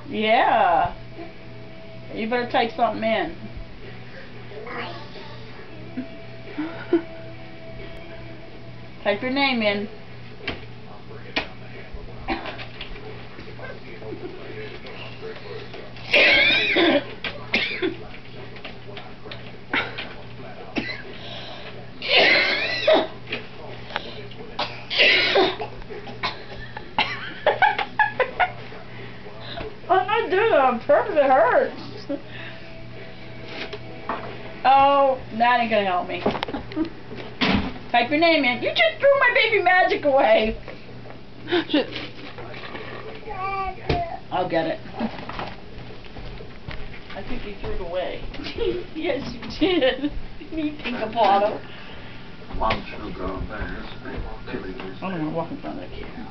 Yeah. You better type something in. Type your name in. I'm not doing it on purpose, it hurts. Oh, that ain't gonna help me. Type your name in. You just threw my baby magic away. I'll get it. I think you threw it away. Yes, you did. You pink bottle. I don't want to walk in front of that camera.